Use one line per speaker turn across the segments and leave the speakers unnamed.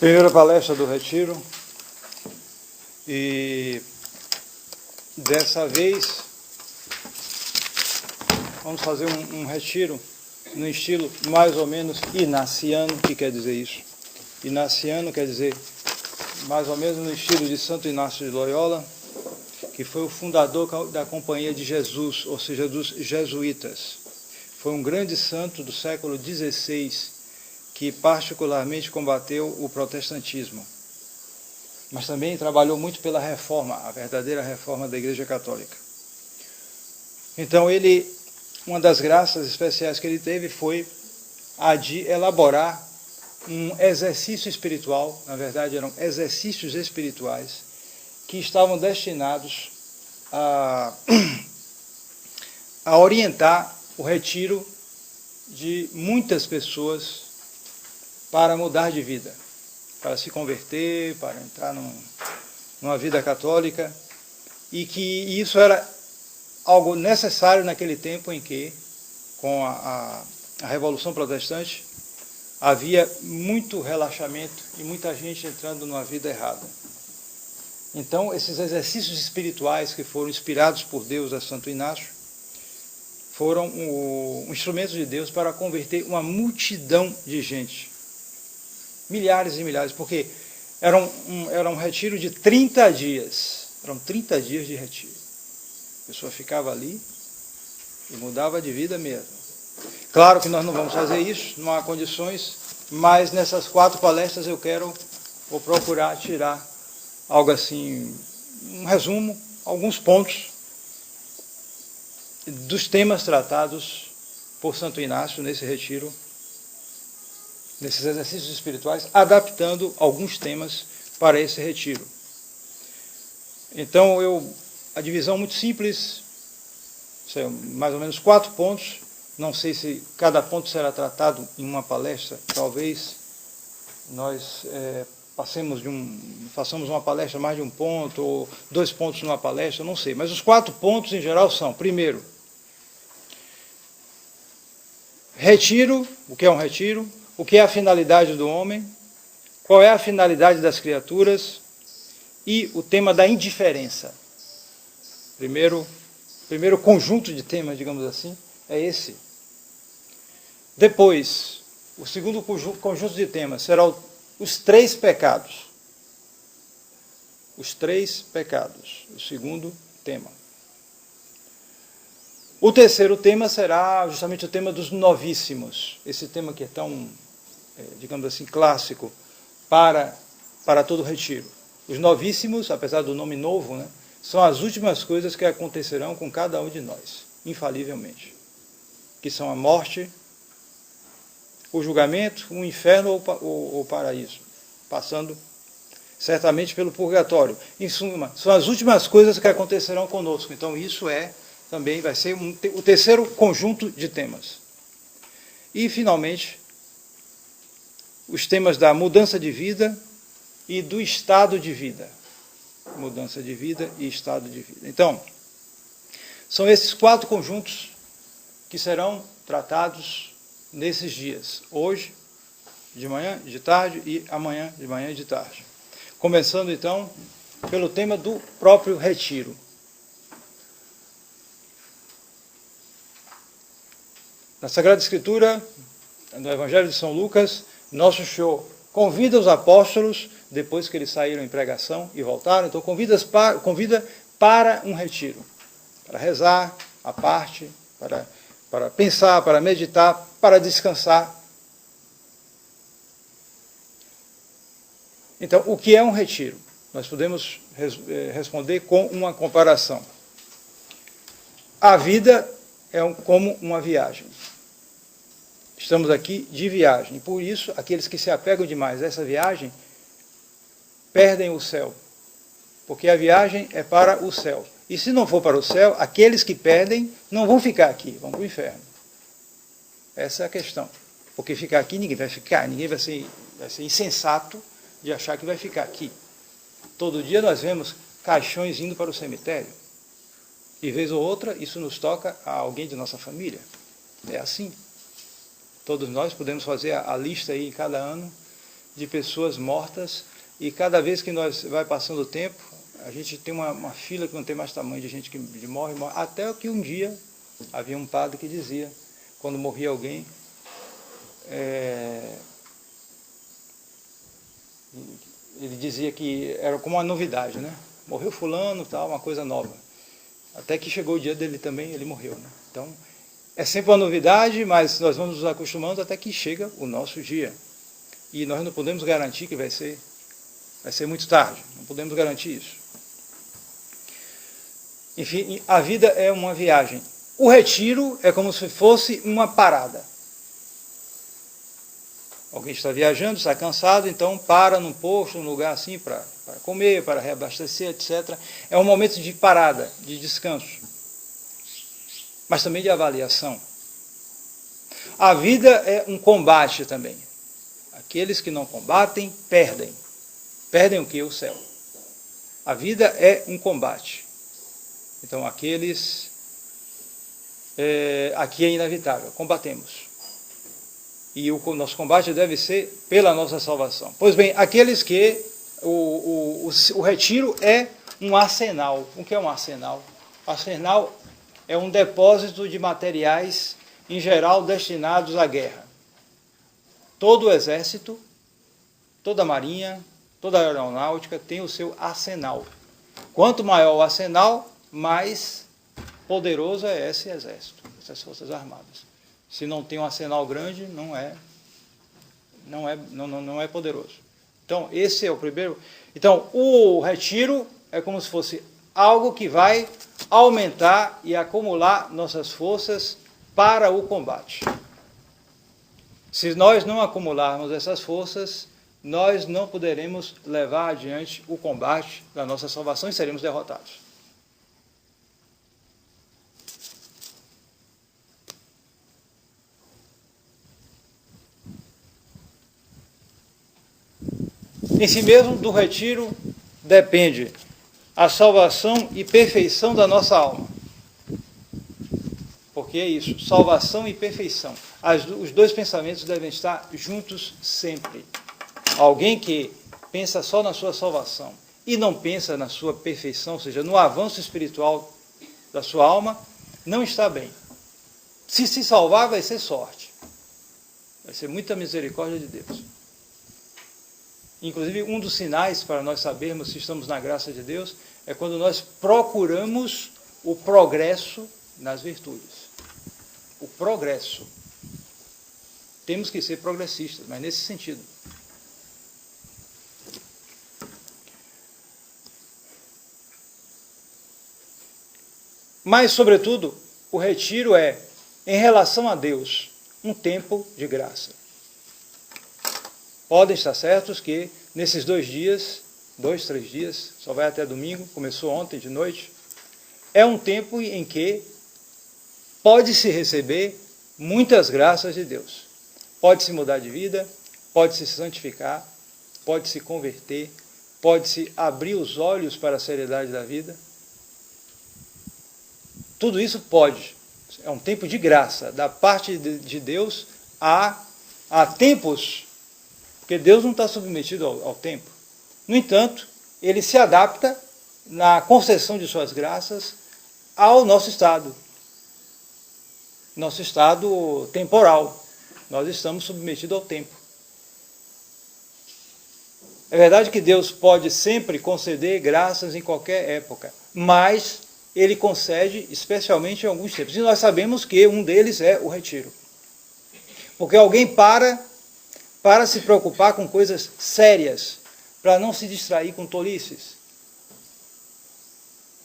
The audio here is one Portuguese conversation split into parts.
Primeira palestra do Retiro, e dessa vez vamos fazer um retiro no estilo mais ou menos inaciano. O que quer dizer isso? Inaciano quer dizer mais ou menos no estilo de Santo Inácio de Loyola, que foi o fundador da Companhia de Jesus, ou seja, dos jesuítas. Foi um grande santo do século XVI, que particularmente combateu o protestantismo, mas também trabalhou muito pela reforma, a verdadeira reforma da Igreja Católica. Então uma das graças especiais que ele teve foi a de elaborar um exercício espiritual, na verdade eram exercícios espirituais, que estavam destinados a orientar o retiro de muitas pessoas para mudar de vida, para se converter, para entrar numa vida católica, e que isso era algo necessário naquele tempo em que, com a Revolução Protestante, havia muito relaxamento e muita gente entrando numa vida errada. Então, esses exercícios espirituais que foram inspirados por Deus a Santo Inácio foram um instrumento de Deus para converter uma multidão de gente. Milhares e milhares, porque era um retiro de 30 dias. Eram 30 dias de retiro. A pessoa ficava ali e mudava de vida mesmo. Claro que nós não vamos fazer isso, não há condições, mas nessas 4 palestras vou procurar tirar algo assim, um resumo, alguns pontos dos temas tratados por Santo Inácio nesse retiro, nesses exercícios espirituais, adaptando alguns temas para esse retiro. Então, a divisão muito simples, mais ou menos 4 pontos, não sei se cada ponto será tratado em uma palestra, talvez nós façamos uma palestra mais de um ponto, ou 2 pontos numa palestra, não sei, mas os 4 pontos em geral são: primeiro, retiro, o que é um retiro? O que é a finalidade do homem? Qual é a finalidade das criaturas? E o tema da indiferença. Primeiro conjunto de temas, digamos assim, é esse. Depois, o segundo conjunto de temas será os 3 pecados. Os 3 pecados, o segundo tema. O terceiro tema será justamente o tema dos novíssimos. Esse tema que é tão, digamos assim, clássico para todo retiro. Os novíssimos, apesar do nome novo, né, são as últimas coisas que acontecerão com cada um de nós, infalivelmente. Que são a morte, o julgamento, o inferno ou o paraíso, passando certamente pelo purgatório. Em suma, são as últimas coisas que acontecerão conosco. Então isso também vai ser o terceiro conjunto de temas. E, finalmente, os temas da mudança de vida e do estado de vida. Mudança de vida e estado de vida. Então, são esses 4 conjuntos que serão tratados nesses dias. Hoje, de manhã, de tarde, e amanhã, de manhã e de tarde. Começando, então, pelo tema do próprio retiro. Na Sagrada Escritura, no Evangelho de São Lucas, Nosso Senhor convida os apóstolos, depois que eles saíram em pregação e voltaram, então convida para um retiro, para rezar à parte, para pensar, para meditar, para descansar. Então, o que é um retiro? Nós podemos responder com uma comparação. A vida é como uma viagem. Estamos aqui de viagem, e por isso, aqueles que se apegam demais a essa viagem, perdem o céu, porque a viagem é para o céu. E se não for para o céu, aqueles que perdem não vão ficar aqui, vão para o inferno. Essa é a questão. Porque ficar aqui ninguém vai ficar, ninguém vai ser insensato de achar que vai ficar aqui. Todo dia nós vemos caixões indo para o cemitério. E vez ou outra, isso nos toca a alguém de nossa família. É assim. Todos nós podemos fazer a lista aí cada ano de pessoas mortas, e cada vez que nós vai passando o tempo, a gente tem uma fila que não tem mais tamanho de gente que morre, até que um dia havia um padre que dizia, quando morria alguém, ele dizia que era como uma novidade, né? Morreu fulano, tal, uma coisa nova. Até que chegou o dia dele também, ele morreu, né? Então, é sempre uma novidade, mas nós vamos nos acostumando até que chega o nosso dia. E nós não podemos garantir que vai ser muito tarde, não podemos garantir isso. Enfim, a vida é uma viagem. O retiro é como se fosse uma parada. Alguém está viajando, está cansado, então para num posto, num lugar assim para comer, para reabastecer, etc. É um momento de parada, de descanso, mas também de avaliação. A vida é um combate também. Aqueles que não combatem, perdem. Perdem o quê? O céu. A vida é um combate. Então, aqui é inevitável, combatemos. E o nosso combate deve ser pela nossa salvação. Pois bem, aqueles que o retiro é um arsenal. O que é um arsenal? O arsenal é um depósito de materiais, em geral, destinados à guerra. Todo o exército, toda a marinha, toda a aeronáutica tem o seu arsenal. Quanto maior o arsenal, mais poderoso é esse exército, essas forças armadas. Se não tem um arsenal grande, não é poderoso. Então, esse é o primeiro. Então, o retiro é como se fosse algo que vai aumentar e acumular nossas forças para o combate. Se nós não acumularmos essas forças, nós não poderemos levar adiante o combate da nossa salvação e seremos derrotados. Em si mesmo, do retiro depende a salvação e perfeição da nossa alma. Porque é isso, salvação e perfeição. Os dois pensamentos devem estar juntos sempre. Alguém que pensa só na sua salvação e não pensa na sua perfeição, ou seja, no avanço espiritual da sua alma, não está bem. Se salvar, vai ser sorte. Vai ser muita misericórdia de Deus. Inclusive, um dos sinais para nós sabermos se estamos na graça de Deus é quando nós procuramos o progresso nas virtudes. O progresso. Temos que ser progressistas, mas nesse sentido. Mas, sobretudo, o retiro é, em relação a Deus, um tempo de graça. Podem estar certos que nesses 2 dias, 2, 3 dias, só vai até domingo, começou ontem de noite, é um tempo em que pode-se receber muitas graças de Deus. Pode-se mudar de vida, pode-se santificar, pode-se converter, pode-se abrir os olhos para a seriedade da vida. Tudo isso pode. É um tempo de graça. Da parte de Deus há tempos, porque Deus não está submetido ao tempo. No entanto, ele se adapta na concessão de suas graças ao nosso estado temporal. Nós estamos submetidos ao tempo. É verdade que Deus pode sempre conceder graças em qualquer época, mas ele concede especialmente em alguns tempos. E nós sabemos que um deles é o retiro. Porque alguém para se preocupar com coisas sérias, para não se distrair com tolices,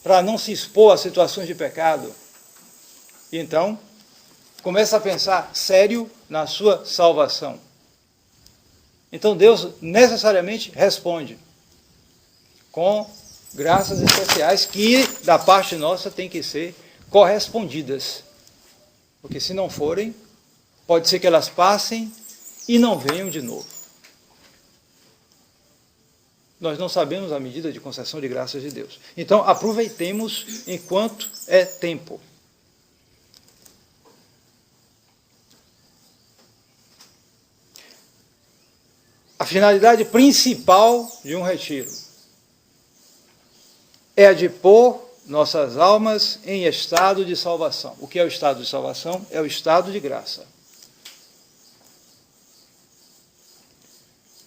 para não se expor a situações de pecado. E então, começa a pensar sério na sua salvação. Então Deus necessariamente responde com graças especiais que, da parte nossa, tem que ser correspondidas. Porque se não forem, pode ser que elas passem e não venham de novo. Nós não sabemos a medida de concessão de graças de Deus. Então, aproveitemos enquanto é tempo. finalidade principal de um retiro é a de pôr nossas almas em estado de salvação. O que é o estado de salvação? É o estado de graça.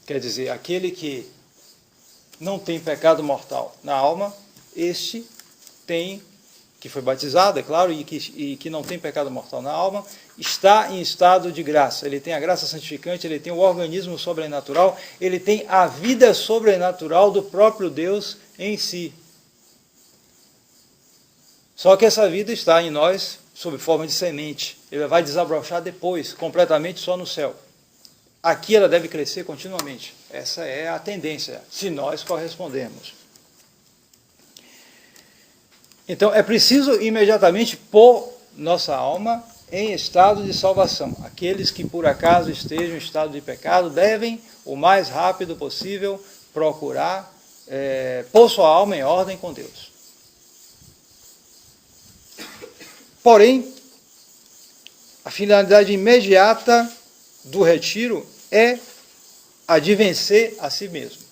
Quer dizer, aquele que não tem pecado mortal na alma, este tem, que foi batizado, é claro, e que não tem pecado mortal na alma, está em estado de graça. Ele tem a graça santificante, ele tem o organismo sobrenatural, ele tem a vida sobrenatural do próprio Deus em si. Só que essa vida está em nós sob forma de semente. Ele vai desabrochar depois, completamente só no céu. Aqui ela deve crescer continuamente. Essa é a tendência, se nós correspondermos. Então, é preciso imediatamente pôr nossa alma em estado de salvação. Aqueles que por acaso estejam em estado de pecado devem, o mais rápido possível, procurar pôr sua alma em ordem com Deus. Porém, a finalidade imediata do retiro é a de vencer a si mesmo.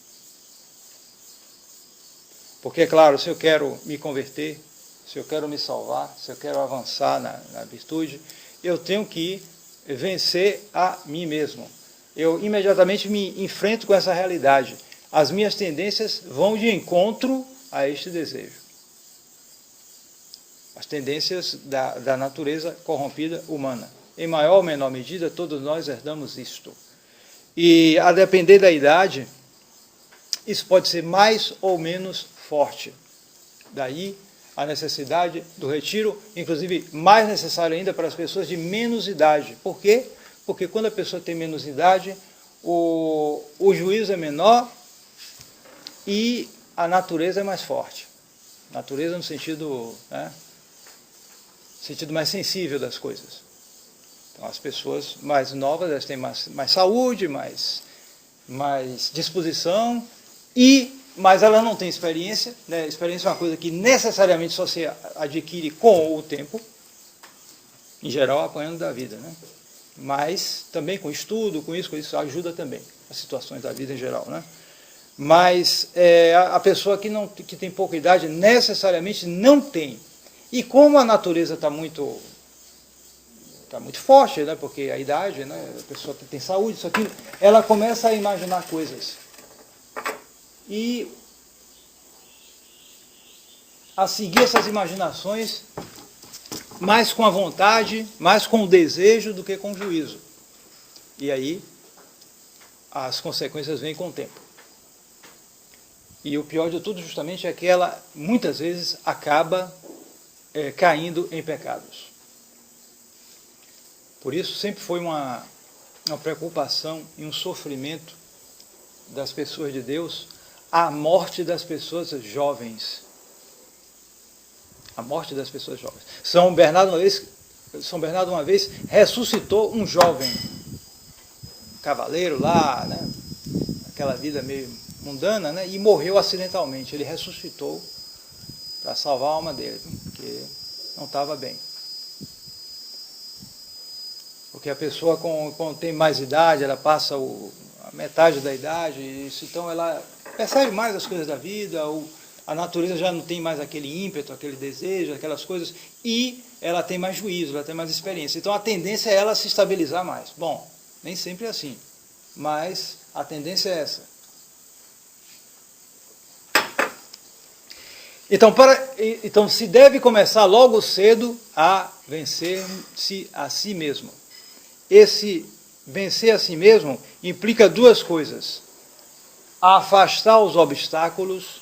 Porque, é claro, se eu quero me converter, se eu quero me salvar, se eu quero avançar na virtude, eu tenho que vencer a mim mesmo. Eu imediatamente me enfrento com essa realidade. As minhas tendências vão de encontro a este desejo. As tendências da natureza corrompida humana. Em maior ou menor medida, todos nós herdamos isto. E, a depender da idade, isso pode ser mais ou menos forte. Daí a necessidade do retiro, inclusive mais necessário ainda para as pessoas de menos idade. Por quê? Porque quando a pessoa tem menos idade, o juízo é menor e a natureza é mais forte. Natureza no sentido, sentido mais sensível das coisas. Então, as pessoas mais novas, elas têm mais saúde, mais disposição, mas elas não têm experiência. Né? Experiência é uma coisa que necessariamente só se adquire com o tempo, em geral apanhando da vida. Né? Mas também com estudo, com isso ajuda também as situações da vida em geral. Né? Mas a pessoa que tem pouca idade necessariamente não tem. E como a natureza está muito forte, né? Porque a idade, né? A pessoa que tem saúde, isso aqui, ela começa a imaginar coisas. E a seguir essas imaginações mais com a vontade, mais com o desejo do que com o juízo. E aí as consequências vêm com o tempo. E o pior de tudo justamente é que ela muitas vezes acaba caindo em pecados. Por isso sempre foi uma preocupação e um sofrimento das pessoas de Deus a morte das pessoas jovens. A morte das pessoas jovens. São Bernardo uma vez ressuscitou um jovem cavaleiro lá, né, aquela vida meio mundana, né, e morreu acidentalmente. Ele ressuscitou para salvar a alma dele, porque não estava bem. Porque a pessoa, quando tem mais idade, ela passa a metade da idade, então ela percebe mais as coisas da vida, a natureza já não tem mais aquele ímpeto, aquele desejo, aquelas coisas, e ela tem mais juízo, ela tem mais experiência. Então a tendência é ela se estabilizar mais. Bom, nem sempre é assim, mas a tendência é essa. Então se deve começar logo cedo a vencer-se a si mesmo. Esse vencer a si mesmo implica duas coisas: afastar os obstáculos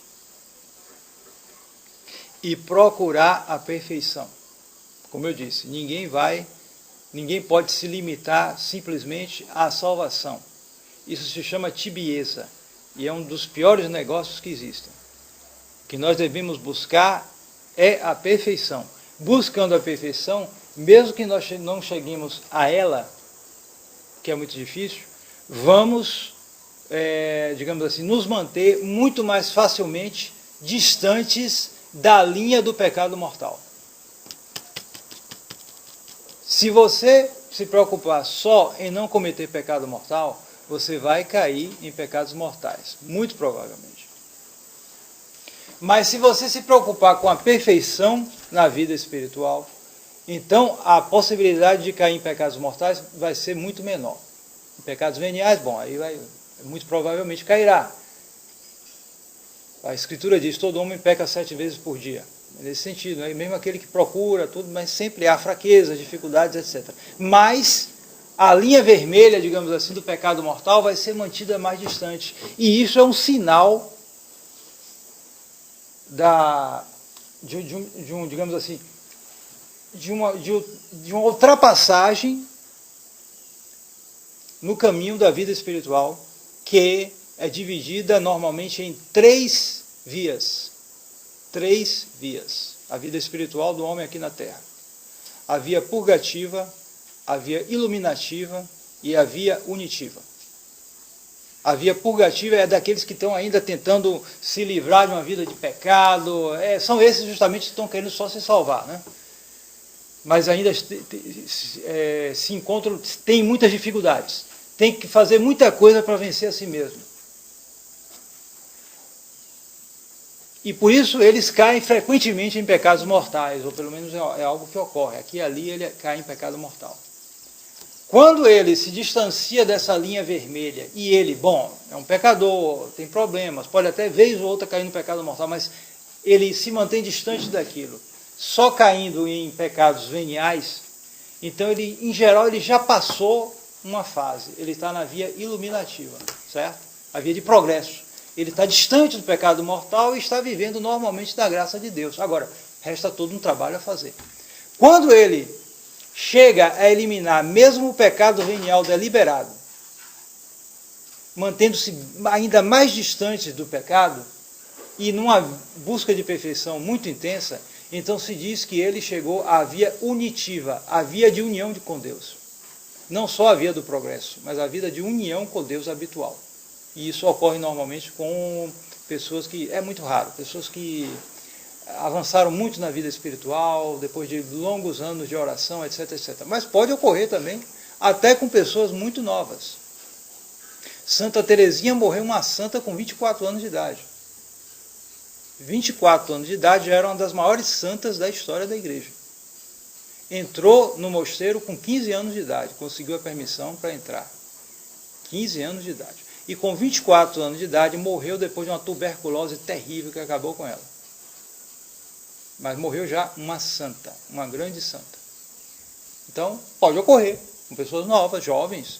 e procurar a perfeição. Como eu disse, ninguém pode se limitar simplesmente à salvação. Isso se chama tibieza e é um dos piores negócios que existem. O que nós devemos buscar é a perfeição. Buscando a perfeição, mesmo que nós não cheguemos a ela, que é muito difícil, vamos, digamos assim, nos manter muito mais facilmente distantes da linha do pecado mortal. Se você se preocupar só em não cometer pecado mortal, você vai cair em pecados mortais, muito provavelmente. Mas se você se preocupar com a perfeição na vida espiritual, então a possibilidade de cair em pecados mortais vai ser muito menor. Em pecados veniais, bom, aí muito provavelmente cairá. A Escritura diz, todo homem peca 7 vezes por dia. Nesse sentido, né? Mesmo aquele que procura tudo, mas sempre há fraquezas, dificuldades, etc. Mas a linha vermelha, digamos assim, do pecado mortal vai ser mantida mais distante. E isso é um sinal digamos assim, de uma ultrapassagem no caminho da vida espiritual, que é dividida normalmente em 3 vias. 3 vias. A vida espiritual do homem aqui na Terra. A via purgativa, a via iluminativa e a via unitiva. A via purgativa é daqueles que estão ainda tentando se livrar de uma vida de pecado. São esses justamente que estão querendo só se salvar, né? Mas ainda se encontram, tem muitas dificuldades. Tem que fazer muita coisa para vencer a si mesmo. E por isso eles caem frequentemente em pecados mortais, ou pelo menos é algo que ocorre. Aqui e ali ele cai em pecado mortal. Quando ele se distancia dessa linha vermelha, e ele, bom, é um pecador, tem problemas, pode até vez ou outra cair no pecado mortal, mas ele se mantém distante daquilo, só caindo em pecados veniais, então ele, em geral, ele já passou uma fase, ele está na via iluminativa, certo? A via de progresso. Ele está distante do pecado mortal e está vivendo normalmente da graça de Deus. Agora, resta todo um trabalho a fazer. Quando ele chega a eliminar mesmo o pecado venial deliberado, mantendo-se ainda mais distante do pecado, e numa busca de perfeição muito intensa, então se diz que ele chegou à via unitiva, a via de união com Deus. Não só a via do progresso, mas a vida de união com Deus habitual. E isso ocorre normalmente com pessoas que, é muito raro, pessoas que avançaram muito na vida espiritual, depois de longos anos de oração, etc, etc. Mas pode ocorrer também, até com pessoas muito novas. Santa Teresinha morreu uma santa com 24 anos de idade. 24 anos de idade já era uma das maiores santas da história da igreja. Entrou no mosteiro com 15 anos de idade, conseguiu a permissão para entrar. 15 anos de idade. E com 24 anos de idade morreu depois de uma tuberculose terrível que acabou com ela. Mas morreu já uma santa, uma grande santa. Então, pode ocorrer com pessoas novas, jovens.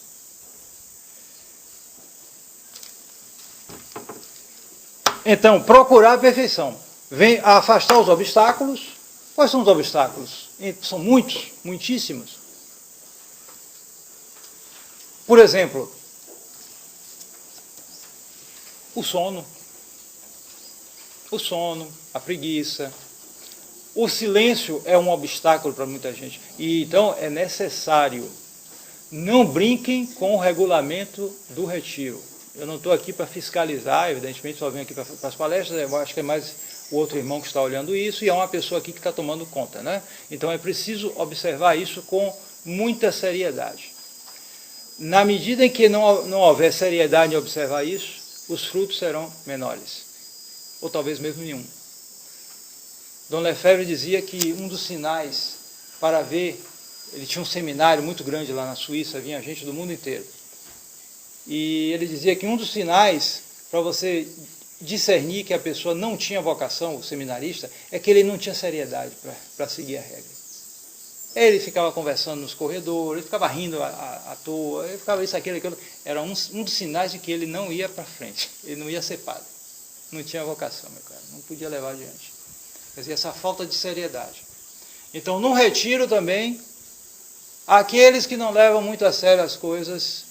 Então, procurar a perfeição. Vem afastar os obstáculos. Quais são os obstáculos? São muitos, muitíssimos. Por exemplo, o sono, a preguiça. O silêncio é um obstáculo para muita gente. E então é necessário. Não brinquem com o regulamento do retiro. Eu não estou aqui para fiscalizar, evidentemente só venho aqui para as palestras, eu acho que é mais o outro irmão que está olhando isso, e é uma pessoa aqui que está tomando conta, né? Então é preciso observar isso com muita seriedade. Na medida em que não houver seriedade em observar isso, os frutos serão menores, ou talvez mesmo nenhum. Dom Lefebvre dizia que um dos sinais para ver, ele tinha um seminário muito grande lá na Suíça, vinha gente do mundo inteiro, e ele dizia que um dos sinais para você discernir que a pessoa não tinha vocação, o seminarista, é que ele não tinha seriedade para seguir a regra. Ele ficava conversando nos corredores, ele ficava rindo à toa, ele ficava isso, aquilo. Era um dos sinais de que ele não ia para frente, ele não ia ser padre. Não tinha vocação, meu cara, não podia levar adiante. Quer dizer, essa falta de seriedade. Então, no retiro também, aqueles que não levam muito a sério as coisas,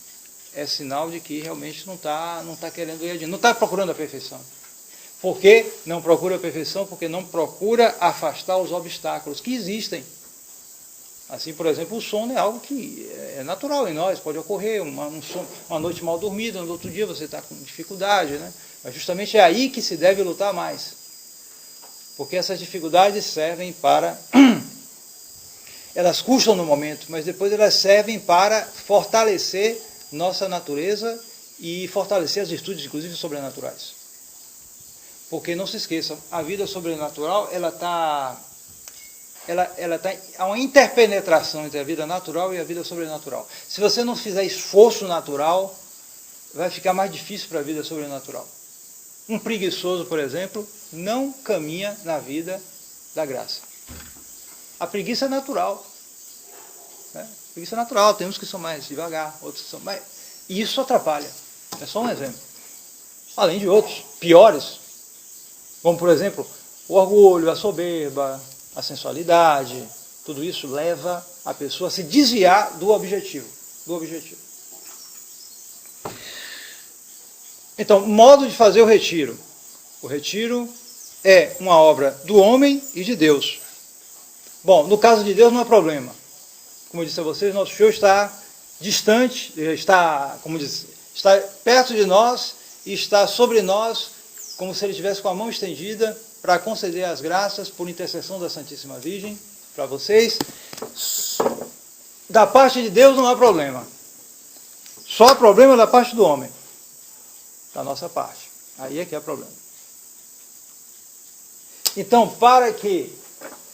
é sinal de que realmente não está querendo ir adiante, não está procurando a perfeição. Por que não procura a perfeição? Porque não procura afastar os obstáculos que existem. Assim, por exemplo, o sono é algo que é natural em nós, pode ocorrer, uma noite mal dormida, no outro dia você está com dificuldade, né? Mas justamente é aí que se deve lutar mais. Porque essas dificuldades servem para... Elas custam no momento, mas depois elas servem para fortalecer nossa natureza e fortalecer as virtudes, inclusive sobrenaturais. Porque não se esqueçam, a vida sobrenatural, há uma interpenetração entre a vida natural e a vida sobrenatural. Se você não fizer esforço natural, vai ficar mais difícil para a vida sobrenatural. Um preguiçoso, por exemplo, não caminha na vida da graça. A preguiça é natural. Né? Preguiça é natural, tem uns que são mais devagar, outros que são mais... E isso atrapalha. É só um exemplo. Além de outros, piores. Como, por exemplo, o orgulho, a soberba, a sensualidade. Tudo isso leva a pessoa a se desviar do objetivo. Então, modo de fazer o retiro. O retiro é uma obra do homem e de Deus. Bom, no caso de Deus não há problema. Como eu disse a vocês, nosso Senhor está distante, está perto de nós e está sobre nós, como se Ele estivesse com a mão estendida para conceder as graças por intercessão da Santíssima Virgem para vocês. Da parte de Deus não há problema. Só há problema da parte do homem. Da nossa parte. Aí é que é o problema. Então, para que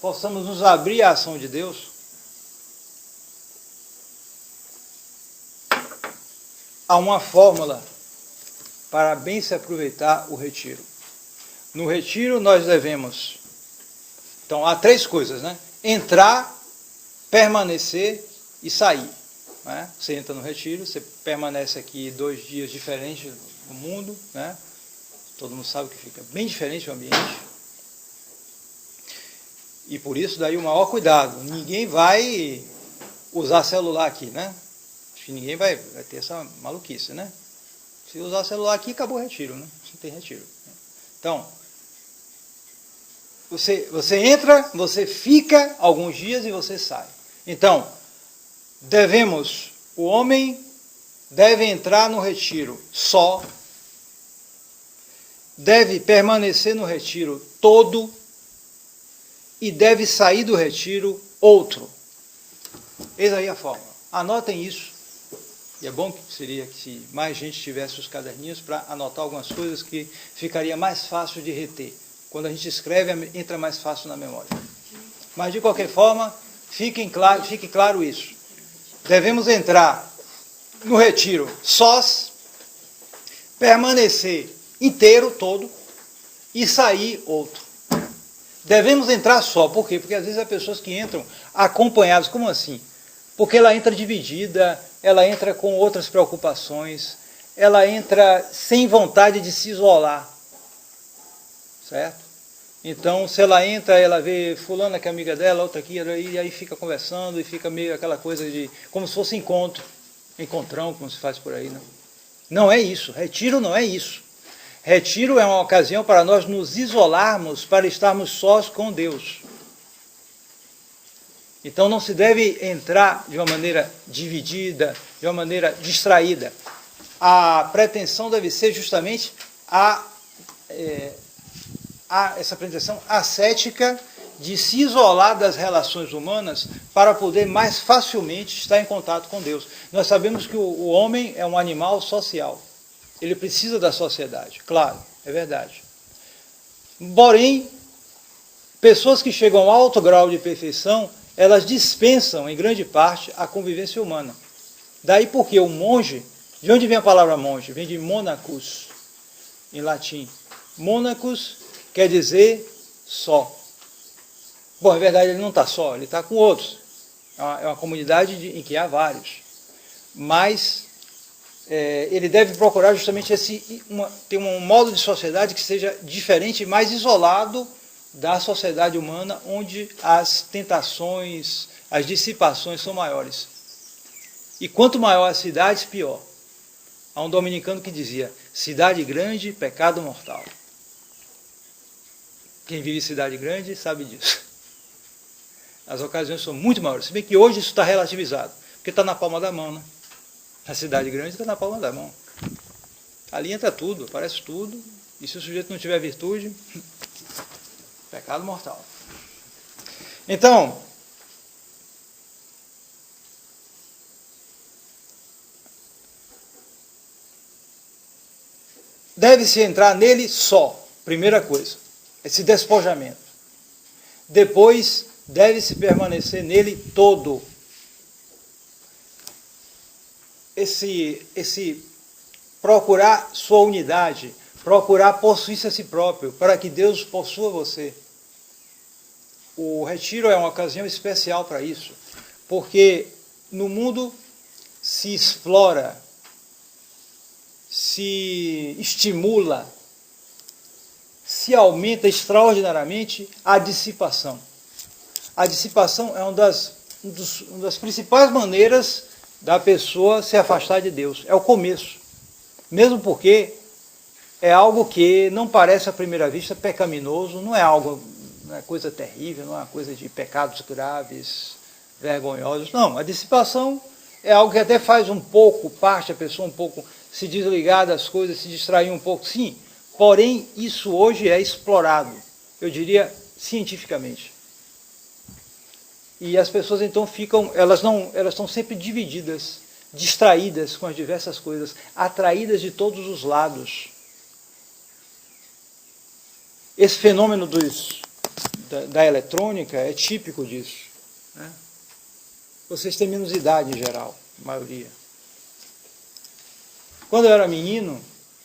possamos nos abrir à ação de Deus, há uma fórmula para bem se aproveitar o retiro. No retiro nós devemos... Então, há 3 coisas, né? Entrar, permanecer e sair. Né? Você entra no retiro, você permanece aqui 2 dias diferentes no mundo, né? Todo mundo sabe que fica bem diferente o ambiente. E por isso daí o maior cuidado. Ninguém vai usar celular aqui, né? Acho que ninguém vai ter essa maluquice, né? Se usar celular aqui, acabou o retiro, né? Não tem retiro. Então, você entra, você fica alguns dias e você sai. Então, o homem deve entrar no retiro só, deve permanecer no retiro todo e deve sair do retiro outro. Eis aí a fórmula. Anotem isso. E é bom que seria que se mais gente tivesse os caderninhos para anotar algumas coisas que ficaria mais fácil de reter. Quando a gente escreve, entra mais fácil na memória. Mas, de qualquer forma, fique claro isso. Devemos entrar no retiro sós, permanecer inteiro, todo, e sair outro. Devemos entrar só. Por quê? Porque às vezes há pessoas que entram acompanhadas. Como assim? Porque ela entra dividida, ela entra com outras preocupações, ela entra sem vontade de se isolar. Certo? Então, se ela entra, ela vê fulana que é amiga dela, outra aqui, e aí fica conversando, e fica meio aquela coisa de, como se fosse encontrão, como se faz por aí. Não, não é isso. Retiro não é isso. Retiro é uma ocasião para nós nos isolarmos, para estarmos sós com Deus. Então não se deve entrar de uma maneira dividida, de uma maneira distraída. A pretensão deve ser justamente essa pretensão ascética de se isolar das relações humanas para poder mais facilmente estar em contato com Deus. Nós sabemos que o homem é um animal social. Ele precisa da sociedade, claro, é verdade. Porém, pessoas que chegam a alto grau de perfeição, elas dispensam, em grande parte, a convivência humana. Daí porque o monge, de onde vem a palavra monge? Vem de monacus, em latim. Monacus quer dizer só. Bom, é verdade, ele não está só, ele está com outros. É uma comunidade em que há vários. Mas ele deve procurar justamente ter um modo de sociedade que seja diferente e mais isolado da sociedade humana, onde as tentações, as dissipações são maiores. E quanto maior a cidade, pior. Há um dominicano que dizia, cidade grande, pecado mortal. Quem vive em cidade grande sabe disso. As ocasiões são muito maiores. Se bem que hoje isso está relativizado, porque está na palma da mão, né? A cidade grande está na palma da mão. Ali entra tudo, aparece tudo, e se o sujeito não tiver virtude, pecado mortal. Então, deve-se entrar nele só, primeira coisa, esse despojamento. Depois, deve-se permanecer nele todo. Esse procurar sua unidade, procurar possuir-se a si próprio, para que Deus possua você. O retiro é uma ocasião especial para isso, porque no mundo se explora, se estimula, se aumenta extraordinariamente a dissipação. A dissipação é uma das principais maneiras da pessoa se afastar de Deus. É o começo. Mesmo porque é algo que não parece à primeira vista pecaminoso, não é coisa terrível, não é uma coisa de pecados graves, vergonhosos. Não, a dissipação é algo que até faz um pouco parte a pessoa um pouco se desligar das coisas, se distrair um pouco. Sim, porém isso hoje é explorado, eu diria cientificamente. E as pessoas então elas estão sempre divididas, distraídas com as diversas coisas, atraídas de todos os lados. Esse fenômeno da eletrônica é típico disso, né? Vocês têm menos idade em geral, a maioria. Quando eu era menino,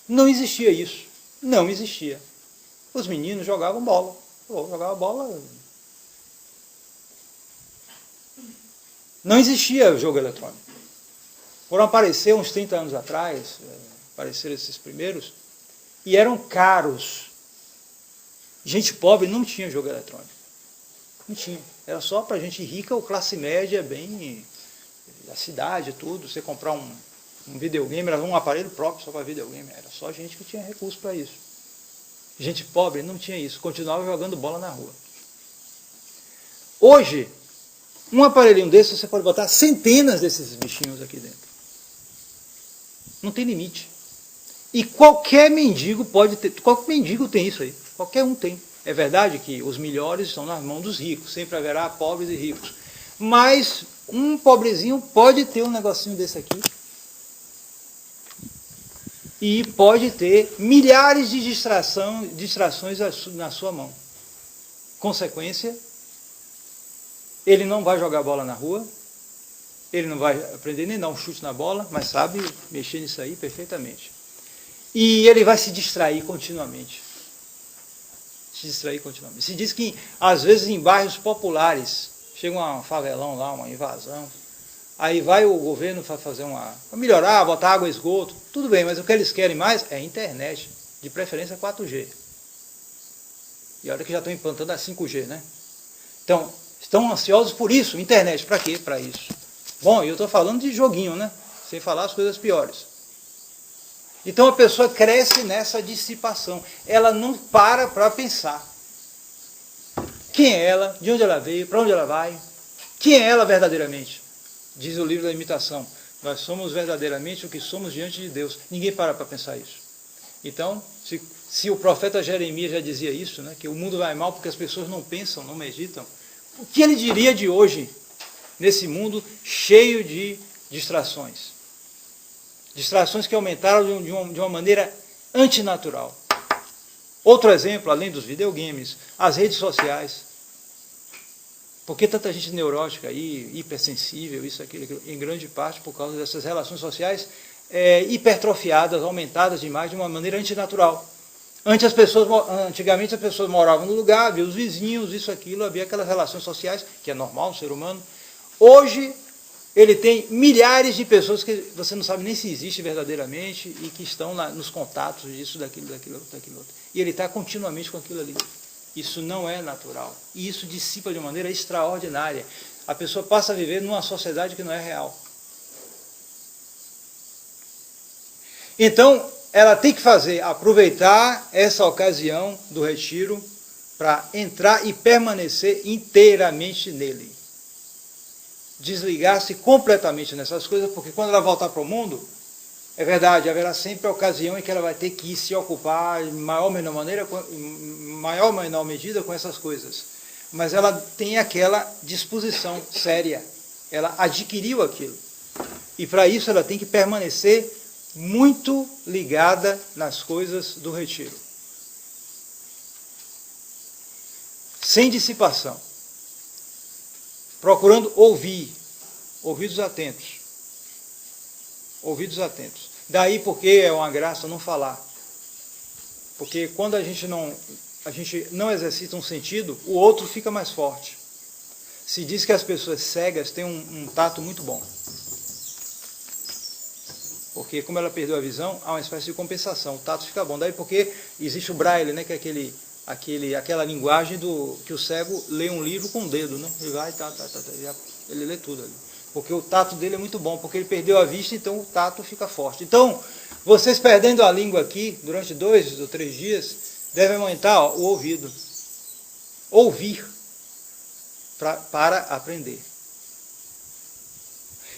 não existia isso. Não existia. Os meninos jogavam bola. Jogava bola. Não existia jogo eletrônico. Foram aparecer uns 30 anos atrás, apareceram esses primeiros, e eram caros. Gente pobre não tinha jogo eletrônico. Não tinha. Era só para gente rica ou classe média, bem da cidade, tudo. Você comprar um videogame, era um aparelho próprio só para videogame. Era só gente que tinha recurso para isso. Gente pobre não tinha isso. Continuava jogando bola na rua. Hoje, um aparelhinho desse, você pode botar centenas desses bichinhos aqui dentro. Não tem limite. E qualquer mendigo pode ter, qualquer mendigo tem isso aí. Qualquer um tem. É verdade que os melhores estão nas mãos dos ricos. Sempre haverá pobres e ricos. Mas um pobrezinho pode ter um negocinho desse aqui. E pode ter milhares de distrações na sua mão. Consequência, ele não vai jogar bola na rua, ele não vai aprender nem dar um chute na bola, mas sabe mexer nisso aí perfeitamente. E ele vai se distrair continuamente. Se diz que, às vezes, em bairros populares, chega um favelão lá, uma invasão, aí vai o governo fazer para melhorar, botar água e esgoto, tudo bem, mas o que eles querem mais é internet, de preferência 4G. E olha que já estão implantando a 5G, né? Então, estão ansiosos por isso, internet, para quê? Para isso. Bom, eu estou falando de joguinho, né? Sem falar as coisas piores. Então a pessoa cresce nessa dissipação. Ela não para pensar. Quem é ela? De onde ela veio? Para onde ela vai? Quem é ela verdadeiramente? Diz o livro da imitação. Nós somos verdadeiramente o que somos diante de Deus. Ninguém para pensar isso. Então, se o profeta Jeremias já dizia isso, né, que o mundo vai mal porque as pessoas não pensam, não meditam, o que ele diria de hoje, nesse mundo cheio de distrações? Distrações que aumentaram de uma maneira antinatural. Outro exemplo, além dos videogames, as redes sociais. Por que tanta gente neurótica aí, hipersensível, isso, aquilo, em grande parte por causa dessas relações sociais hipertrofiadas, aumentadas demais de uma maneira antinatural. Antigamente as pessoas moravam no lugar, havia os vizinhos, isso, aquilo, havia aquelas relações sociais, que é normal no ser humano. Hoje, ele tem milhares de pessoas que você não sabe nem se existe verdadeiramente e que estão nos contatos disso, daquilo outro. E ele está continuamente com aquilo ali. Isso não é natural. E isso dissipa de maneira extraordinária. A pessoa passa a viver numa sociedade que não é real. Então, ela tem que aproveitar essa ocasião do retiro para entrar e permanecer inteiramente nele. Desligar-se completamente nessas coisas, porque quando ela voltar para o mundo, é verdade, haverá sempre a ocasião em que ela vai ter que se ocupar em maior ou menor medida com essas coisas. Mas ela tem aquela disposição séria, ela adquiriu aquilo. E para isso ela tem que permanecer muito ligada nas coisas do retiro. Sem dissipação. Procurando ouvir. Ouvidos atentos. Ouvidos atentos. Daí porque é uma graça não falar. Porque quando a gente não exercita um sentido, o outro fica mais forte. Se diz que as pessoas cegas têm um tato muito bom. Porque como ela perdeu a visão, há uma espécie de compensação. O tato fica bom. Daí porque existe o braille, né, que é aquela linguagem que o cego lê um livro com o dedo, né? Ele vai, ele lê tudo ali. Porque o tato dele é muito bom, porque ele perdeu a vista, então o tato fica forte. Então, vocês perdendo a língua aqui, durante 2 ou 3 dias, devem aumentar o ouvido. Ouvir para aprender.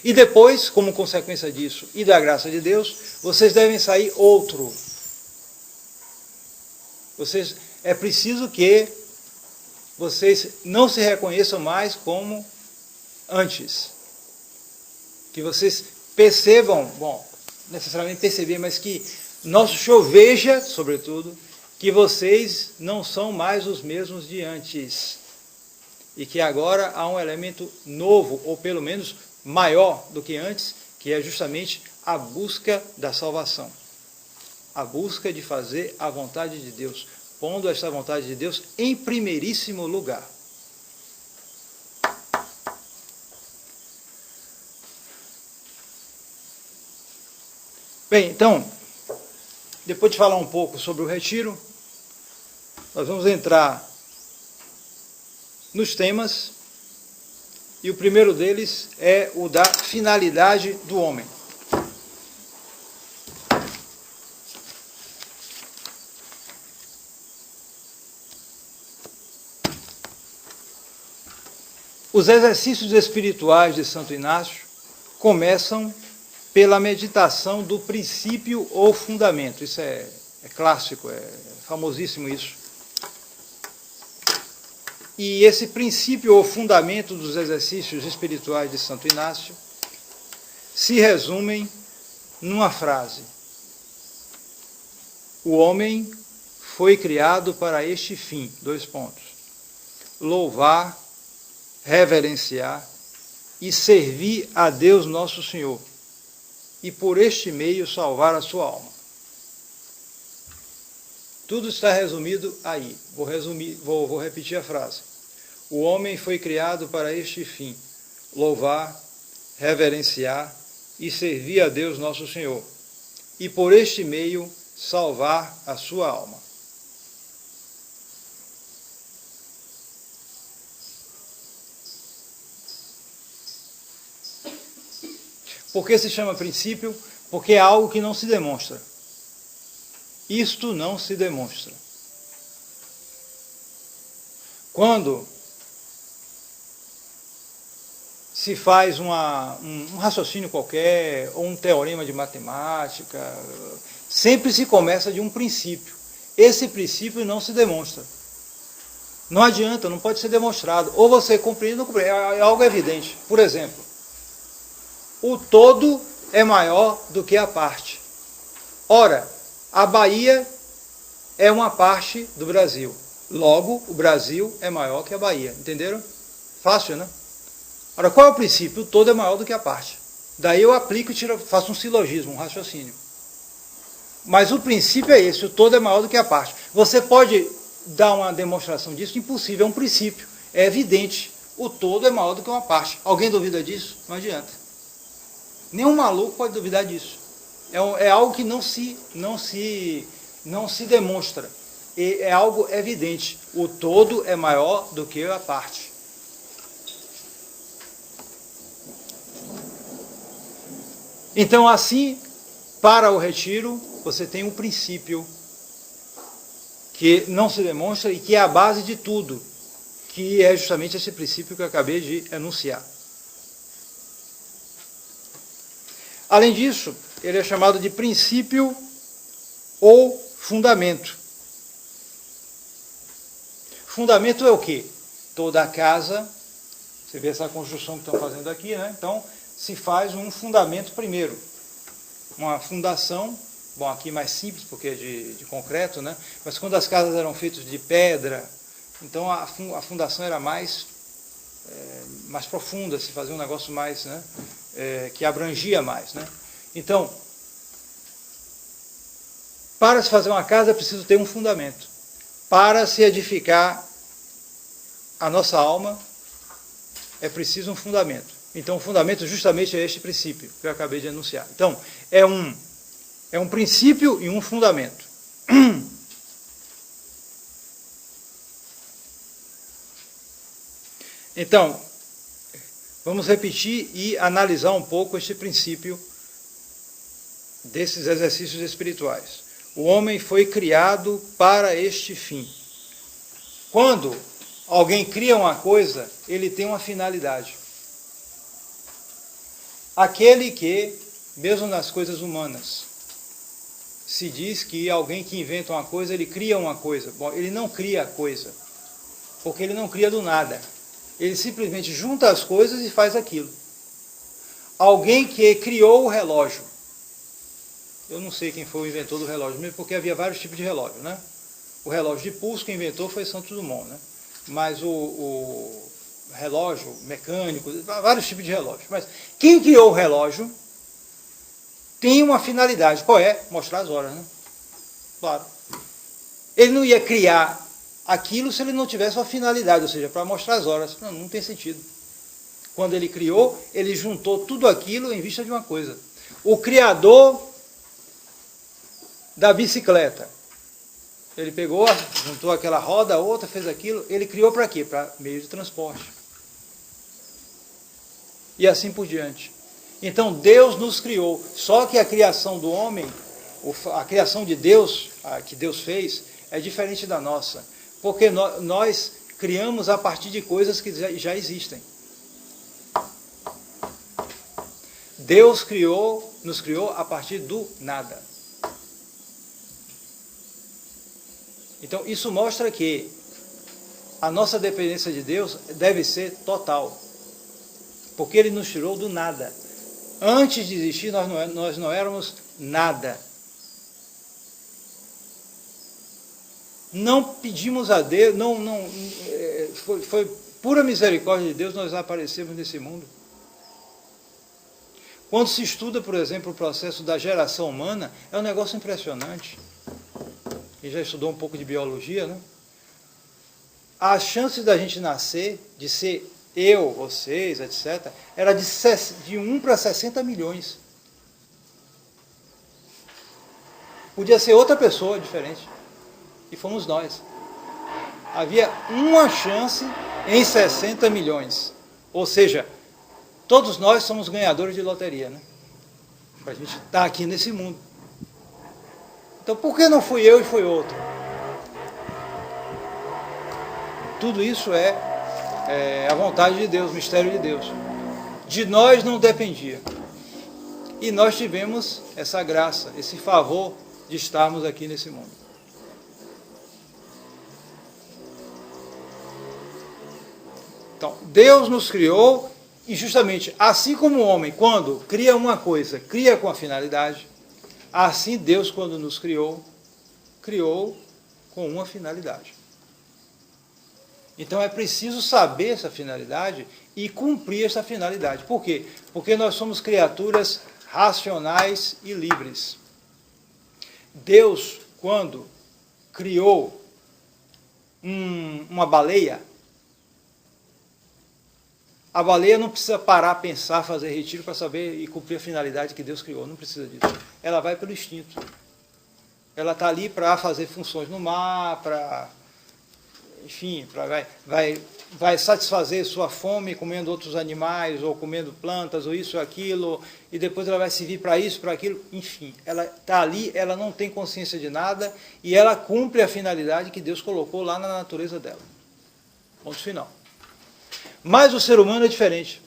E depois, como consequência disso e da graça de Deus, vocês devem sair outro. É preciso que vocês não se reconheçam mais como antes. Que vocês percebam, necessariamente perceber, mas que nosso Senhor veja, sobretudo, que vocês não são mais os mesmos de antes. E que agora há um elemento novo, ou pelo menos maior do que antes, que é justamente a busca da salvação. A busca de fazer a vontade de Deus, pondo esta vontade de Deus em primeiríssimo lugar. Bem, então, depois de falar um pouco sobre o retiro, nós vamos entrar nos temas, e o primeiro deles é o da finalidade do homem. Os exercícios espirituais de Santo Inácio começam pela meditação do princípio ou fundamento. Isso é clássico, é famosíssimo isso. E esse princípio ou fundamento dos exercícios espirituais de Santo Inácio se resumem numa frase: o homem foi criado para este fim, : louvar, reverenciar e servir a Deus nosso Senhor, e por este meio salvar a sua alma. Tudo está resumido aí. Vou repetir a frase. O homem foi criado para este fim: louvar, reverenciar e servir a Deus nosso Senhor, e por este meio salvar a sua alma. Por que se chama princípio? Porque é algo que não se demonstra. Isto não se demonstra. Quando se faz um raciocínio qualquer, ou um teorema de matemática, sempre se começa de um princípio. Esse princípio não se demonstra. Não adianta, não pode ser demonstrado. Ou você compreende ou não compreende. É algo evidente. Por exemplo, o todo é maior do que a parte. Ora, a Bahia é uma parte do Brasil. Logo, o Brasil é maior que a Bahia. Entenderam? Fácil, né? Ora, qual é o princípio? O todo é maior do que a parte. Daí eu aplico e faço um silogismo, um raciocínio. Mas o princípio é esse: o todo é maior do que a parte. Você pode dar uma demonstração disso? Impossível, é um princípio. É evidente. O todo é maior do que uma parte. Alguém duvida disso? Não adianta. Nenhum maluco pode duvidar disso. É algo que não se demonstra. É algo evidente. O todo é maior do que a parte. Então, assim, para o retiro, você tem um princípio que não se demonstra e que é a base de tudo, que é justamente esse princípio que eu acabei de enunciar. Além disso, ele é chamado de princípio ou fundamento. Fundamento é o quê? Toda a casa, você vê essa construção que estão fazendo aqui, né? Então, se faz um fundamento primeiro. uma fundação, bom, aqui mais simples porque é de concreto, né? Mas quando as casas eram feitas de pedra, então a fundação era mais profunda, se fazia um negócio mais, né? Que abrangia mais, né? Então, para se fazer uma casa é preciso ter um fundamento. Para se edificar a nossa alma é preciso um fundamento. Então o fundamento justamente é este princípio que eu acabei de anunciar. Então, é um princípio e um fundamento. Então, vamos repetir e analisar um pouco este princípio desses exercícios espirituais. O homem foi criado para este fim. Quando alguém cria uma coisa, ele tem uma finalidade. Aquele que, mesmo nas coisas humanas, se diz que alguém que inventa uma coisa, ele cria uma coisa. Bom, ele não cria a coisa, porque ele não cria do nada. Ele simplesmente junta as coisas e faz aquilo. Alguém que criou o relógio. Eu não sei quem foi o inventor do relógio, mesmo porque havia vários tipos de relógio, né? O relógio de pulso que inventou foi Santos Dumont, né? Mas o relógio mecânico, vários tipos de relógio. Mas quem criou o relógio tem uma finalidade. Qual é? Mostrar as horas, né? Claro. Ele não ia criar aquilo se ele não tivesse uma finalidade, ou seja, para mostrar as horas. Não tem sentido. Quando ele criou, ele juntou tudo aquilo em vista de uma coisa. O criador da bicicleta, ele pegou, juntou aquela roda, a outra, fez aquilo, ele criou para quê? Para meio de transporte. E assim por diante. Então Deus nos criou, só que a criação do homem, a criação de Deus, que Deus fez, é diferente da nossa. Porque nós criamos a partir de coisas que já existem. Deus nos criou a partir do nada. Então isso mostra que a nossa dependência de Deus deve ser total. Porque Ele nos tirou do nada. Antes de existir, nós não éramos nada. Não pedimos a Deus, foi pura misericórdia de Deus nós aparecemos nesse mundo. Quando se estuda, por exemplo, o processo da geração humana, é um negócio impressionante. Quem já estudou um pouco de biologia, né? As chances da gente nascer, de ser eu, vocês, etc., era de 1 para 60 milhões. Podia ser outra pessoa diferente. E fomos nós. Havia uma chance em 60 milhões. Ou seja, todos nós somos ganhadores de loteria, né? Para a gente estar aqui nesse mundo. Então, por que não fui eu e foi outro? Tudo isso é a vontade de Deus, o mistério de Deus. De nós não dependia. E nós tivemos essa graça, esse favor de estarmos aqui nesse mundo. Então, Deus nos criou e justamente assim como o homem, quando cria uma coisa, cria com a finalidade, assim Deus, quando nos criou, criou com uma finalidade. Então é preciso saber essa finalidade e cumprir essa finalidade. Por quê? Porque nós somos criaturas racionais e livres. Deus, quando criou uma baleia, a baleia não precisa parar, pensar, fazer retiro para saber e cumprir a finalidade que Deus criou. Não precisa disso. Ela vai pelo instinto. Ela está ali para fazer funções no mar, para, enfim, vai satisfazer sua fome comendo outros animais, ou comendo plantas, ou isso ou aquilo, e depois ela vai servir para isso, para aquilo. Enfim, ela está ali, ela não tem consciência de nada, e ela cumpre a finalidade que Deus colocou lá na natureza dela. Ponto final. Mas o ser humano é diferente.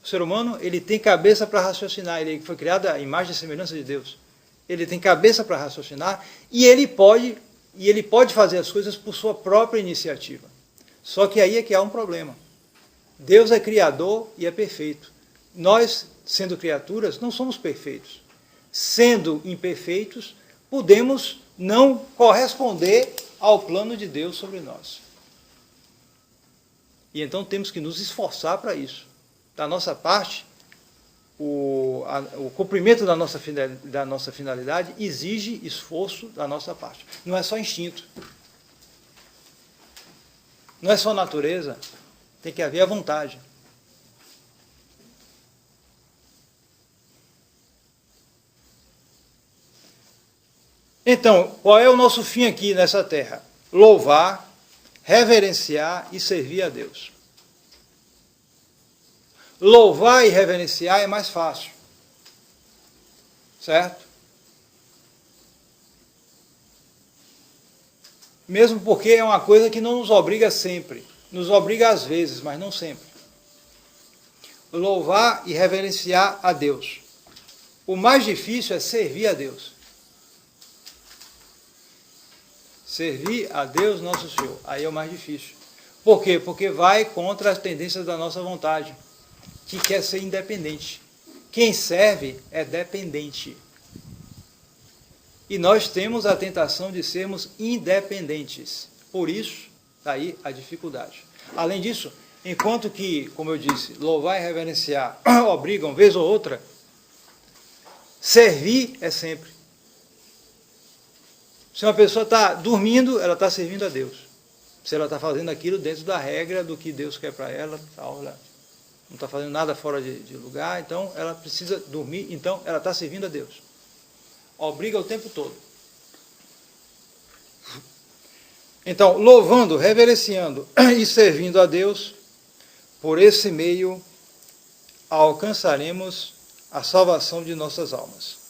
O ser humano, ele tem cabeça para raciocinar, ele foi criado à imagem e semelhança de Deus. Ele tem cabeça para raciocinar e ele pode fazer as coisas por sua própria iniciativa. Só que aí é que há um problema. Deus é criador e é perfeito. Nós, sendo criaturas, não somos perfeitos. sendo imperfeitos, podemos não corresponder ao plano de Deus sobre nós. E então temos que nos esforçar para isso. Da nossa parte, o cumprimento da nossa finalidade exige esforço da nossa parte. Não é só instinto. Não é só natureza. Tem que haver a vontade. Então, qual é o nosso fim aqui nessa terra? Louvar, reverenciar e servir a Deus. Louvar e reverenciar é mais fácil. Certo? Mesmo porque é uma coisa que não nos obriga sempre. Nos obriga às vezes, mas não sempre. Louvar e reverenciar a Deus. O mais difícil é servir a Deus. Servir a Deus nosso Senhor. Aí é o mais difícil. Por quê? Porque vai contra as tendências da nossa vontade, que quer ser independente. Quem serve é dependente. E nós temos a tentação de sermos independentes. Por isso, daí a dificuldade. Além disso, enquanto que, como eu disse, louvar e reverenciar obrigam, vez ou outra, servir é sempre. Se uma pessoa está dormindo, ela está servindo a Deus. Se ela está fazendo aquilo dentro da regra do que Deus quer para ela, ela não está fazendo nada fora de lugar, então ela precisa dormir, então ela está servindo a Deus. Obriga o tempo todo. Então, louvando, reverenciando e servindo a Deus, por esse meio alcançaremos a salvação de nossas almas.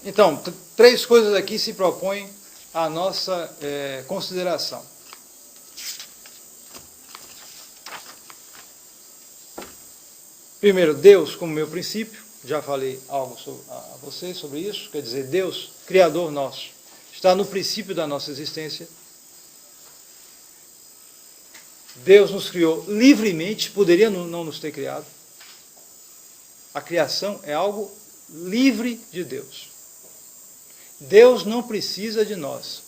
Então, três coisas aqui se propõem à nossa consideração. Primeiro, Deus como meu princípio, já falei algo a vocês sobre isso, quer dizer, Deus, Criador nosso, está no princípio da nossa existência. Deus nos criou livremente, poderia não nos ter criado. A criação é algo livre de Deus. Deus não precisa de nós.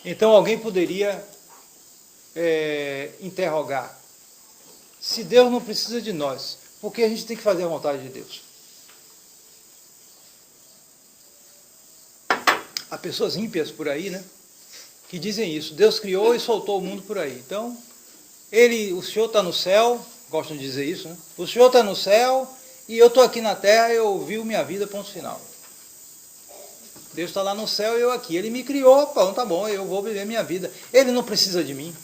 Então alguém poderia interrogar: se Deus não precisa de nós, por que a gente tem que fazer a vontade de Deus? Há pessoas ímpias por aí, né, que dizem isso. Deus criou e soltou o mundo por aí. Então, o Senhor está no céu, gostam de dizer isso, né? O Senhor está no céu e eu estou aqui na terra e eu vivo minha vida, ponto final. Deus está lá no céu e eu aqui. Ele me criou, pão, tá bom, eu vou viver minha vida. Ele não precisa de mim.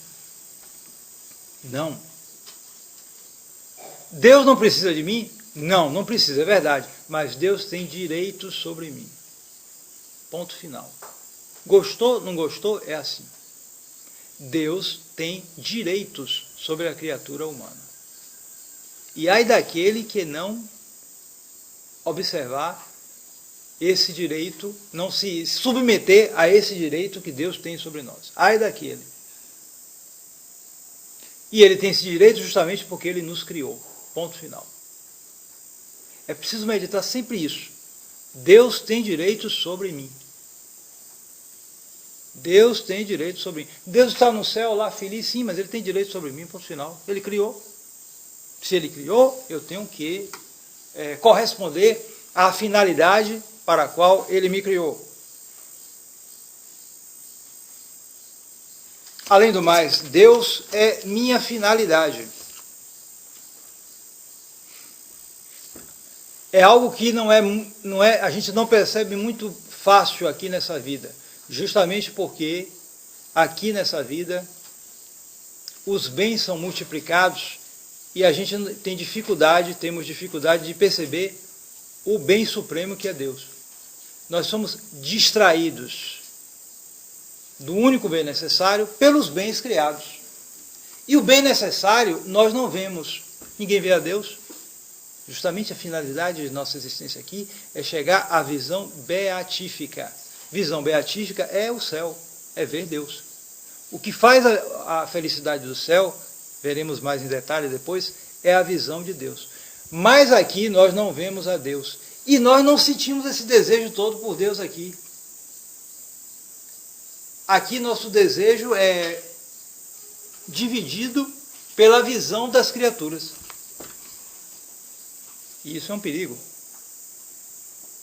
Não. Deus não precisa de mim? Não, não precisa, é verdade. Mas Deus tem direitos sobre mim. Ponto final. Gostou, não gostou? É assim. Deus tem direitos sobre a criatura humana. E ai daquele que não observar esse direito, não se submeter a esse direito que Deus tem sobre nós. Ai daquele. E ele tem esse direito justamente porque ele nos criou. Ponto final. É preciso meditar sempre isso. Deus tem direitos sobre mim. Deus tem direitos sobre mim. Deus está no céu lá feliz, sim, mas ele tem direitos sobre mim, ponto final. Ele criou. Se ele criou, eu tenho que corresponder à finalidade para a qual ele me criou. Além do mais, Deus é minha finalidade. É algo que a gente não percebe muito fácil aqui nessa vida, justamente porque aqui nessa vida os bens são multiplicados e a gente temos dificuldade de perceber o bem supremo que é Deus. Nós somos distraídos do único bem necessário pelos bens criados. E o bem necessário nós não vemos. Ninguém vê a Deus. Justamente a finalidade de nossa existência aqui é chegar à visão beatífica. visão beatífica é o céu, é ver Deus. O que faz a felicidade do céu, veremos mais em detalhe depois, é a visão de Deus. Mas aqui nós não vemos a Deus. E nós não sentimos esse desejo todo por Deus aqui. Aqui nosso desejo é dividido pela visão das criaturas. E isso é um perigo.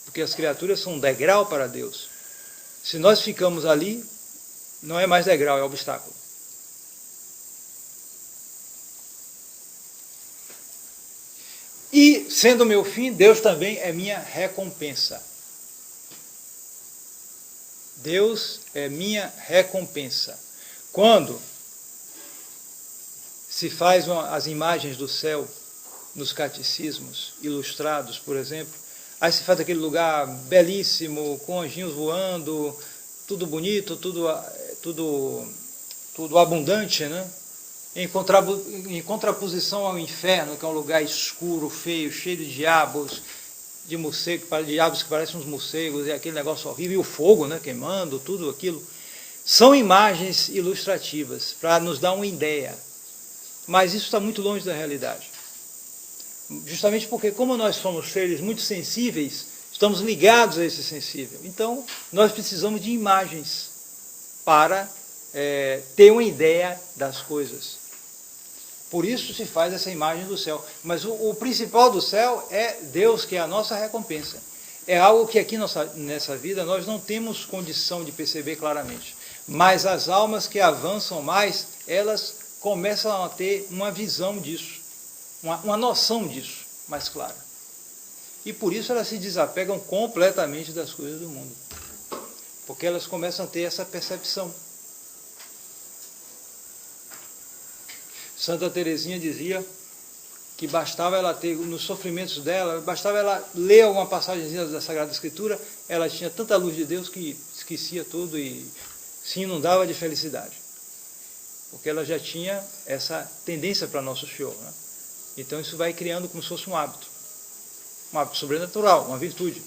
Porque as criaturas são um degrau para Deus. Se nós ficamos ali, não é mais degrau, é obstáculo. E, sendo o meu fim, Deus também é minha recompensa. Deus é minha recompensa. Quando se faz as imagens do céu nos catecismos ilustrados, por exemplo, aí se faz aquele lugar belíssimo, com anjinhos voando, tudo bonito, tudo abundante, né? Em contraposição ao inferno, que é um lugar escuro, feio, cheio de diabos, de morcegos, diabos que parecem uns morcegos, e aquele negócio horrível, e o fogo, né, queimando, tudo aquilo. São imagens ilustrativas, para nos dar uma ideia. Mas isso está muito longe da realidade. Justamente porque, como nós somos seres muito sensíveis, estamos ligados a esse sensível. Então, nós precisamos de imagens para ter uma ideia das coisas. Por isso se faz essa imagem do céu. Mas o principal do céu é Deus, que é a nossa recompensa. É algo que aqui nessa vida nós não temos condição de perceber claramente. Mas as almas que avançam mais, elas começam a ter uma visão disso, uma noção disso mais clara. E por isso elas se desapegam completamente das coisas do mundo. Porque elas começam a ter essa percepção. Santa Teresinha dizia que bastava ela ter, nos sofrimentos dela, bastava ela ler alguma passagemzinha da Sagrada Escritura, ela tinha tanta luz de Deus que esquecia tudo e se inundava de felicidade. Porque ela já tinha essa tendência para Nosso Senhor, né? Então isso vai criando como se fosse um hábito sobrenatural, uma virtude.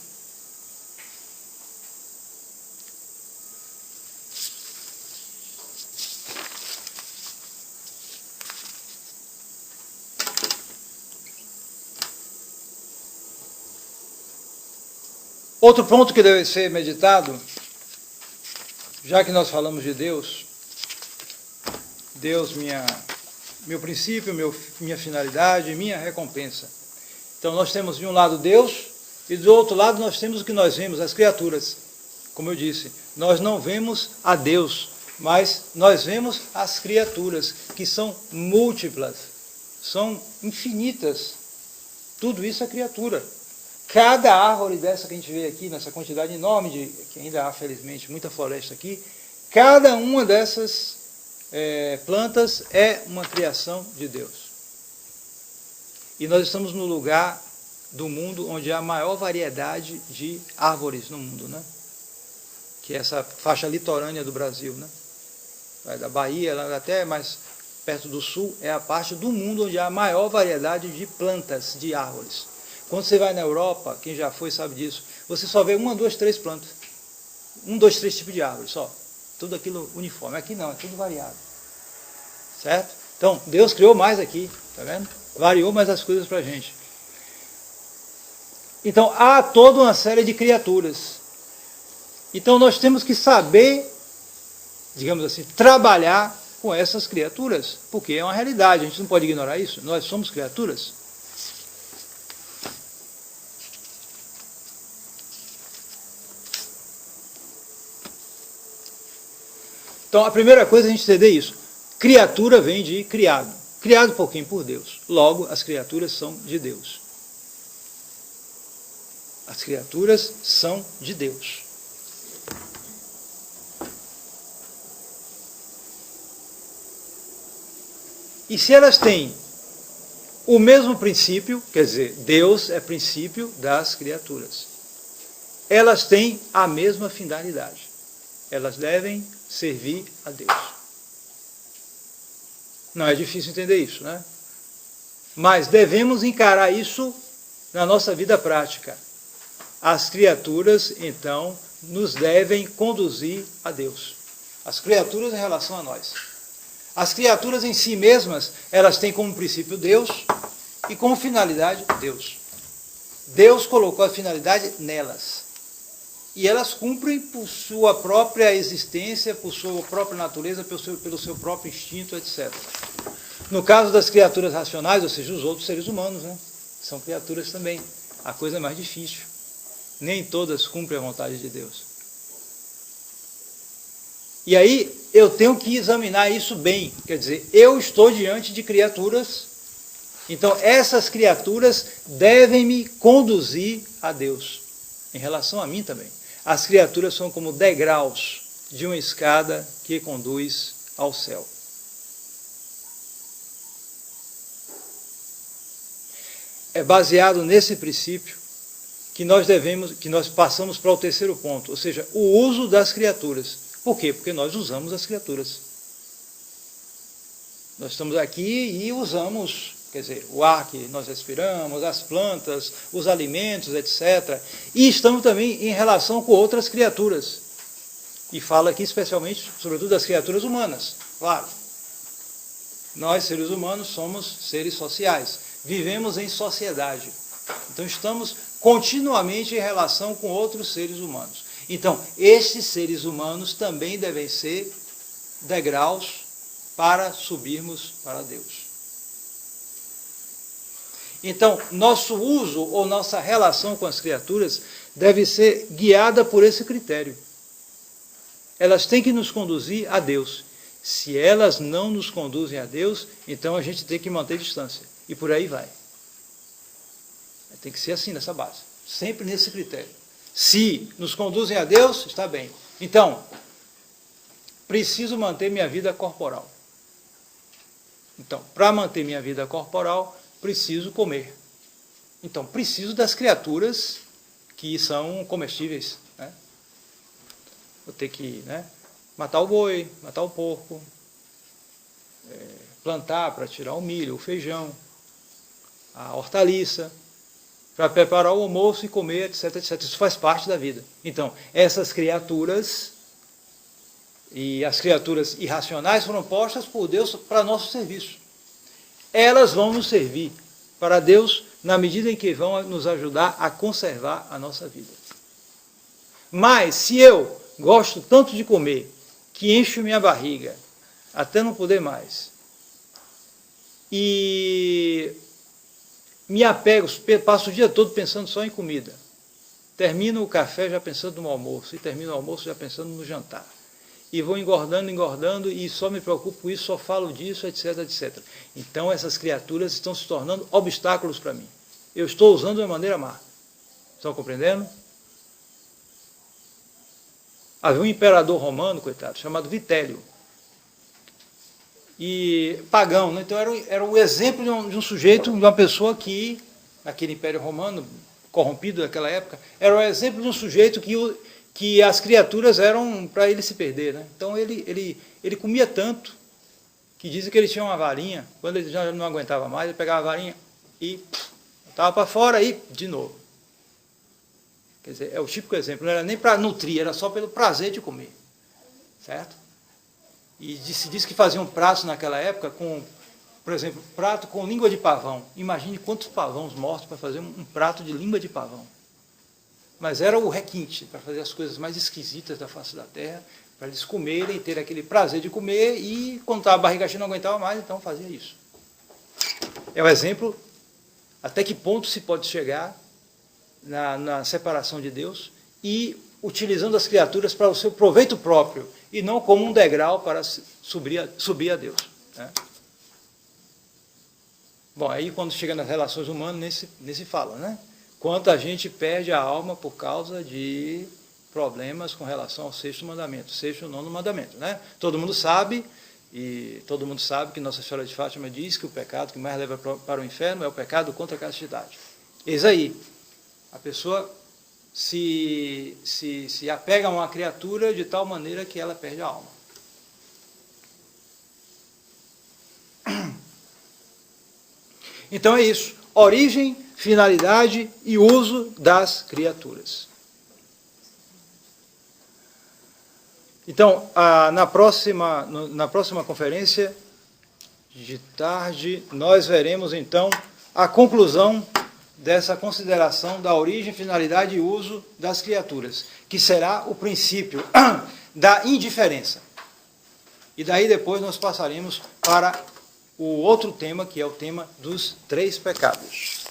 Outro ponto que deve ser meditado, já que nós falamos de Deus, Deus meu princípio, minha finalidade, minha recompensa. Então nós temos de um lado Deus e do outro lado nós temos o que nós vemos, as criaturas. Como eu disse, nós não vemos a Deus, mas nós vemos as criaturas, que são múltiplas, são infinitas. Tudo isso é criatura. Cada árvore dessa que a gente vê aqui, nessa quantidade enorme, que ainda há, felizmente, muita floresta aqui, cada uma dessas plantas é uma criação de Deus. E nós estamos no lugar do mundo onde há a maior variedade de árvores no mundo, né? Que é essa faixa litorânea do Brasil, né? Vai da Bahia, até mais perto do sul, é a parte do mundo onde há a maior variedade de plantas, de árvores. Quando você vai na Europa, quem já foi sabe disso, você só vê 1, 2, 3 plantas. 1, 2, 3 tipos de árvores, só. Tudo aquilo uniforme. Aqui não, é tudo variado. Certo? Então, Deus criou mais aqui, tá vendo? Variou mais as coisas para a gente. Então, há toda uma série de criaturas. Então, nós temos que saber, digamos assim, trabalhar com essas criaturas, porque é uma realidade, a gente não pode ignorar isso. Nós somos criaturas. Então, a primeira coisa é a gente entender isso. Criatura vem de criado. Criado por quem? Por Deus. Logo, as criaturas são de Deus. As criaturas são de Deus. E se elas têm o mesmo princípio, quer dizer, Deus é princípio das criaturas, elas têm a mesma finalidade. Elas devem servir a Deus. Não é difícil entender isso, né? Mas devemos encarar isso na nossa vida prática. As criaturas, então, nos devem conduzir a Deus. As criaturas em relação a nós. As criaturas em si mesmas, elas têm como princípio Deus e como finalidade Deus. Deus colocou a finalidade nelas. E elas cumprem por sua própria existência, por sua própria natureza, pelo seu próprio instinto, etc. No caso das criaturas racionais, ou seja, os outros seres humanos, né? São criaturas também. A coisa é mais difícil. Nem todas cumprem a vontade de Deus. E aí eu tenho que examinar isso bem. Quer dizer, eu estou diante de criaturas, então essas criaturas devem me conduzir a Deus. Em relação a mim também. As criaturas são como degraus de uma escada que conduz ao céu. É baseado nesse princípio que nós passamos para o terceiro ponto, ou seja, o uso das criaturas. Por quê? Porque nós usamos as criaturas. Nós estamos aqui e usamos, quer dizer, o ar que nós respiramos, as plantas, os alimentos, etc. E estamos também em relação com outras criaturas. E fala aqui especialmente, sobretudo, das criaturas humanas. Claro, nós, seres humanos, somos seres sociais. Vivemos em sociedade. Então, estamos continuamente em relação com outros seres humanos. Então, estes seres humanos também devem ser degraus para subirmos para Deus. Então, nosso uso ou nossa relação com as criaturas deve ser guiada por esse critério. Elas têm que nos conduzir a Deus. Se elas não nos conduzem a Deus, então a gente tem que manter distância. E por aí vai. Tem que ser assim, nessa base. Sempre nesse critério. Se nos conduzem a Deus, está bem. Então, preciso manter minha vida corporal. Então, para manter minha vida corporal, preciso comer. Então, preciso das criaturas que são comestíveis. Né? Vou ter que matar o boi, matar o porco, plantar para tirar o milho, o feijão, a hortaliça, para preparar o almoço e comer, etc, etc. Isso faz parte da vida. Então, essas criaturas e as criaturas irracionais foram postas por Deus para nosso serviço. Elas vão nos servir para Deus na medida em que vão nos ajudar a conservar a nossa vida. Mas, se eu gosto tanto de comer, que encho minha barriga, até não poder mais, e me apego, passo o dia todo pensando só em comida, termino o café já pensando no almoço, e termino o almoço já pensando no jantar, e vou engordando, e só me preocupo com isso, só falo disso, etc, etc. Então essas criaturas estão se tornando obstáculos para mim. Eu estou usando de uma maneira má. Estão compreendendo? Havia um imperador romano, coitado, chamado Vitélio, e pagão, né? Então era um exemplo de um sujeito, de uma pessoa que, naquele Império Romano, corrompido naquela época, era um exemplo de um sujeito que as criaturas eram para ele se perder. Né? Então ele comia tanto, que dizem que ele tinha uma varinha, quando ele já não aguentava mais, ele pegava a varinha e estava para fora e de novo. Quer dizer, é o típico exemplo, não era nem para nutrir, era só pelo prazer de comer. Certo? E se diz que faziam pratos naquela época com, por exemplo, prato com língua de pavão. Imagine quantos pavões mortos para fazer um prato de língua de pavão. Mas era o requinte, para fazer as coisas mais esquisitas da face da terra, para eles comerem, ter aquele prazer de comer, e quando a barriga cheia não aguentava mais, então fazia isso. É o exemplo até que ponto se pode chegar na separação de Deus e utilizando as criaturas para o seu proveito próprio, e não como um degrau para subir a Deus. Né? Bom, aí quando chega nas relações humanas, nesse fala, né? Quanta gente perde a alma por causa de problemas com relação ao sexto mandamento, sexto e nono mandamento. Né? Todo mundo sabe, e todo mundo sabe que Nossa Senhora de Fátima diz que o pecado que mais leva para o inferno é o pecado contra a castidade. Eis aí, a pessoa se apega a uma criatura de tal maneira que ela perde a alma. Então é isso. Origem, finalidade e uso das criaturas. Então, na próxima conferência de tarde, nós veremos então a conclusão dessa consideração da origem, finalidade e uso das criaturas, que será o princípio da indiferença. E daí depois nós passaremos para o outro tema, que é o tema dos 3 pecados.